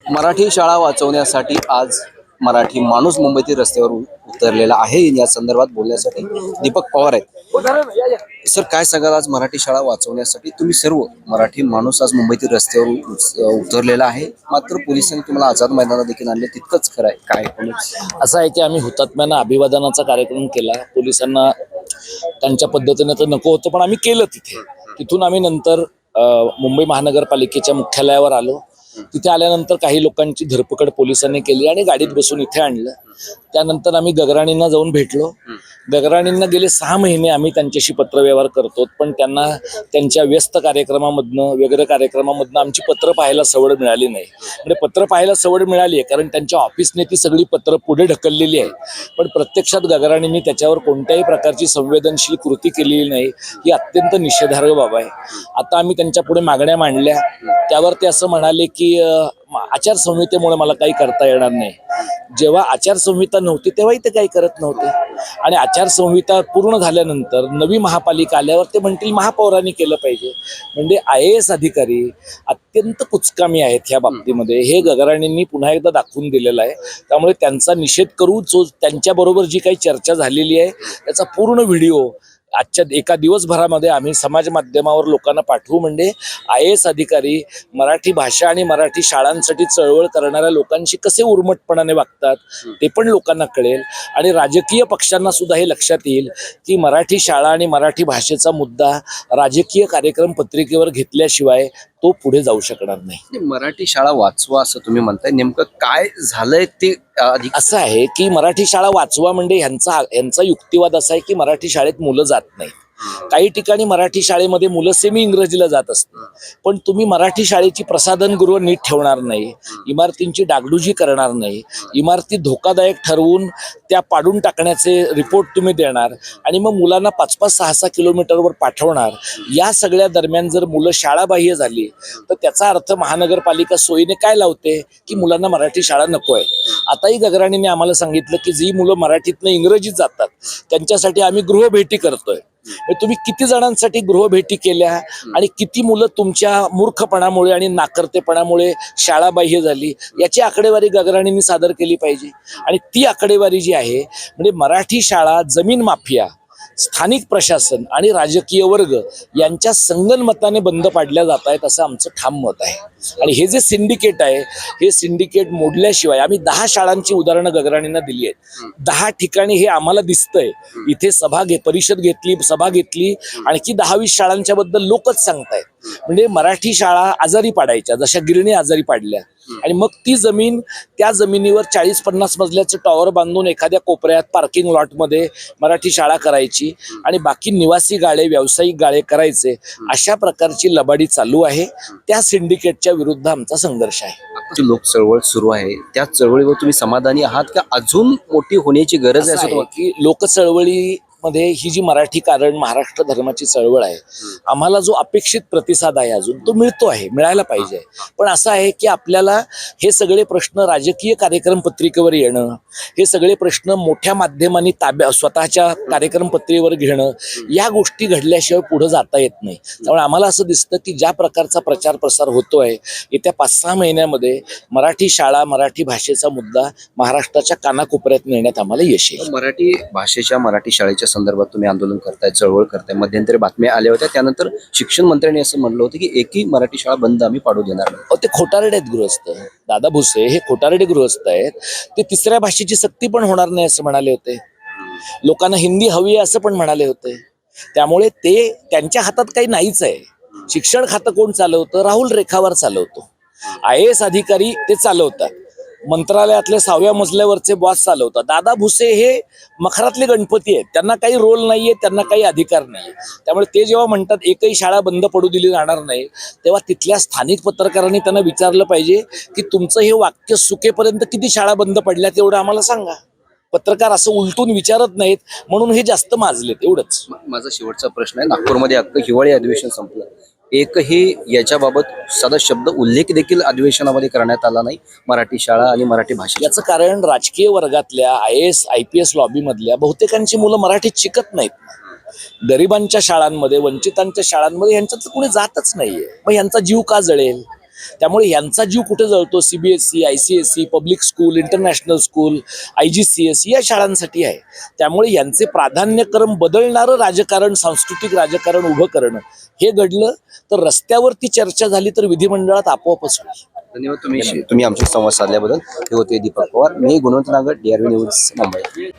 मराठी शाळा वाचवण्यासाठी आज मराठी माणूस मुंबईतील रस्त्यावर उतरलेला आहे। या संदर्भात बोलण्यासाठी दीपक पवार आहेत। सर, काय सांगाल, आज मराठी शाळा वाचवण्यासाठी तुम्ही सर्व मराठी माणूस आज मुंबईतील रस्त्यावर उतरलेला आहे, मात्र पोलिसांनी तुम्हाला आझाद मैदानात देखील आणले, तितकंच खरं आहे काय? असं आहे की आम्ही हुतात्म्यांना अभिवादनाचा कार्यक्रम केला। पोलिसांना त्यांच्या पद्धतीने तर नको होतं, पण आम्ही केलं तिथून आम्ही नंतर मुंबई महानगरपालिकेच्या मुख्यालयावर आलो। तिथे आल्यानंतर काही लोकांची धरपकड पोलिसांनी केली आणि गाडीत बसून इथे आणलं। त्यानंतर आम्ही गगराणींना जाऊन भेटलो। गगराणींना गेले 6 महिने आम्ही त्यांच्याशी पत्रव्यवहार करतो, पण त्यांना त्यांच्या व्यस्त कार्यक्रमामधनं वगैरे कार्यक्रमामधनं आमची पत्र पाहायला सवड मिळाली नाही। म्हणजे पत्र पाहायला सवड मिळाली आहे कारण त्यांच्या ऑफिसने ती सगळी पत्र पुढे ढकललेली आहे, पण प्रत्यक्षात गगराणींनी त्याच्यावर कोणत्याही प्रकारची संवेदनशील कृती केलेली नाही। ही अत्यंत निषेधार्ह बाब आहे। आता आम्ही त्यांच्या पुढे मागण्या मांडल्या, त्यावर ते असं म्हणाले की आचारसंहितेमुळे मला काही करता येणार नाही। जेव्हा आचारसंहिता नव्हती तेव्हाही ते काही करत नव्हते, आणि आचारसंहिता पूर्ण झाल्यानंतर नवी महापालिका आल्यावर ते म्हणतील महापौरांनी केलं पाहिजे। म्हणजे IAS अधिकारी अत्यंत कुचकामी आहेत ह्या बाबतीमध्ये, हे गगराणींनी पुन्हा एकदा दाखवून दिलेलं आहे। त्यामुळे त्यांचा निषेध करू, जो त्यांच्याबरोबर जी काही चर्चा झालेली आहे त्याचा पूर्ण व्हिडिओ आजच्या एका दिवसभरामध्ये आम्ही समाज माध्यमावर लोकांना पाठवू। म्हणजे IAS अधिकारी मराठी भाषा आणि मराठी शाळांसाठी चळवळ करणाऱ्या लोकांशी कसे उर्मटपणाने वागतात ते पण लोकांना कळेल, आणि राजकीय पक्षांना सुद्धा हे लक्षात येईल की मराठी शाळा आणि मराठी भाषेचा मुद्दा राजकीय कार्यक्रम पत्रिकेवर घेतल्याशिवाय तो पुढे जाऊ शकणार नाही। मराठी शाळा वाचवा असं तुम्ही म्हणताय, नेमकं काय झालंय ते असं आहे की मराठी शाळा वाचवा म्हणजे यांचा युक्तिवाद असा आहे की मराठी शाळेत मुलं जात नाही। काही ठिकाणी मराठी शाळेमध्ये मुलं सेमी इंग्रजीला जात असतात, पण तुम्ही मराठी शाळेची प्रसाधनगृह नीट ठेवणार नाही, इमारतींची डागडुजी करणार नाही, इमारती धोकादायक ठरवून त्या पाडून टाकण्याचे रिपोर्ट तुम्ही देणार, आणि मग मुलांना 5-5, 6-6 किलोमीटरवर पाठवणार। या सगळ्या दरम्यान जर मुलं शाळाबाह्य झाली तर त्याचा अर्थ महानगरपालिका सोयीने काय लावते की मुलांना मराठी शाळा नको आहे। आताही गगराणीने आम्हाला सांगितलं की जी मुलं मराठीतनं इंग्रजीत जातात त्यांच्यासाठी आम्ही गृहभेटी करतोय। तुम्ही किती जणांसाठी गृहभेटी केल्या आणि किती मुलं तुमच्या मूर्खपणामुळे आणि नाकर्तेपणामुळे शाळाबाह्य झाली याची आकडेवारी गगराणींनी सादर केली पाहिजे। आणि ती आकडेवारी जी आहे, म्हणजे मराठी शाळा जमीन माफिया, स्थानिक प्रशासन आणि राजकीय वर्ग यांच्या संगनमताने बंद पाडल्या जात आहेत असं आमचं ठाम मत आहे। आणि हे जे सिंडिकेट आहे, हे सिंडिकेट मोडल्याशिवाय, आम्ही 10 शाळांची उदाहरणं गगराणींना दिली आहेत, 10 ठिकाणी हे आम्हाला दिसतंय। इथे परिषद घेतली, सभा घेतली, आणखी 10-20 शाळांच्या बद्दल लोकच सांगतायत। म्हणजे मराठी शाळा आजारी पाडायच्या, जशा गिरणी आजारी पाडल्या, आणि मग ती जमीन, त्या जमिनीवर 40-50 मजल्याचं टॉवर बांधून एखाद्या कोपऱ्यात पार्किंग लॉटमध्ये मराठी शाळा करायची आणि बाकी निवासी गाळे, व्यावसायिक गाळे करायचे। अशा प्रकारची लबाडी चालू आहे। त्या सिंडिकेटच्या विरुद्ध आमचा संघर्ष आहे। लोक चळवळ सुरू आहे, त्या चळवळीवर तुम्ही समाधानी आहात का अजून मोठी होण्याची गरज आहे? असं की लोक चळवळी मध्ये ही जी मराठी कारण महाराष्ट्र धर्माची चळवळ आहे, आम्हाला जो अपेक्षित प्रतिसाद आहे अजून तो मिळतो आहे, मिळायला पाहिजे। पण असं आहे की आपल्याला हे सगळे प्रश्न राजकीय कार्यक्रम पत्रिकेवर येणं, हे सगळे प्रश्न मोठ्या माध्यमांनी स्वतःच्या कार्यक्रम पत्रिकेवर घेणं, या गोष्टी घडल्याशिवाय पुढे जाता येत नाही। त्यामुळे आम्हाला असं दिसतं की ज्या प्रकारचा प्रचार प्रसार होतोय, येत्या 5-6 महिन्यामध्ये मराठी शाळा, मराठी भाषेचा मुद्दा महाराष्ट्राच्या कानाकोपऱ्यात नेण्यात आम्हाला यश येईल। मराठी भाषेच्या, मराठी शाळेच्या संदर्भात तुम्ही आंदोलन करताय, चळवळ करताय, मध्यंतरी बातम्या आल्या होत्या, त्यानंतर शिक्षण मंत्र्यांनी असं म्हणलं होतं की एकही मराठी शाळा बंद आम्ही पाडू देणार नाही। ते खोटारडे आहेत गृहस्थ, दादा भुसे हे खोटारडे गृहस्थ आहेत। ते तिसऱ्या भाषेची सक्ती पण होणार नाही असं म्हणाले होते, लोकांना हिंदी हवी आहे असं पण म्हणाले होते। त्यामुळे ते त्यांच्या हातात काही नाहीच आहे। शिक्षण खातं कोण चालवतं? राहुल रेखावार चालवतो। IAS अधिकारी ते चालवतात, मंत्रालयातले 6व्या मजल्यावरचे बॉस चालवतात। दादा भुसे हे मखरातले गणपती आहेत, त्यांना काही रोल नाहीये, त्यांना काही अधिकार नाहीये। त्यामुळे ते जेव्हा म्हणतात एकही शाळा बंद पडू दिली जाणार नाही, तेव्हा तिथल्या स्थानिक पत्रकारांनी त्यांना विचारलं पाहिजे की तुमचं हे वाक्य सुकेपर्यंत किती शाळा बंद पडल्या तेवढं आम्हाला सांगा। पत्रकार असं उलटून विचारत नाहीत, म्हणून हे जास्त माजलेत, एवढंच। माझा शेवटचा प्रश्न आहे, नागपूरमध्ये अख्खं हिवाळी अधिवेशन संपलं, एकही याच्याबाबत साधा शब्द उल्लेख देखील अधिवेशनामध्ये करण्यात आला नाही मराठी शाळा आणि मराठी भाषा। याचं कारण राजकीय वर्गातल्या IAS IPS लॉबी मधल्या बहुतेकांची मुलं मराठीत शिकत नाहीत। गरिबांच्या शाळांमध्ये, वंचितांच्या शाळांमध्ये यांच्यात कुणी जातच नाहीये, मग यांचा जीव का जळेल? त्यामुळे यांचा जीव कुठे जळतो CBSE, ICSE, public school, international school, IGCS या शाळांसाठी आहे. त्यामुळे यांचे प्राधान्यक्रम बदलणारं राजकारण, सांस्कृतिक राजकारण उभं करणं हे घडलं तर रस्त्यावरती चर्चा झाली तर विधिमंडळात आपोआपच होईल. धन्यवाद. तुम्ही आमचे संवाद साधल्याबद्दल. हे होते दीपक पवार. मी गुणवंत नागर, DRV न्यूज, मुंबई.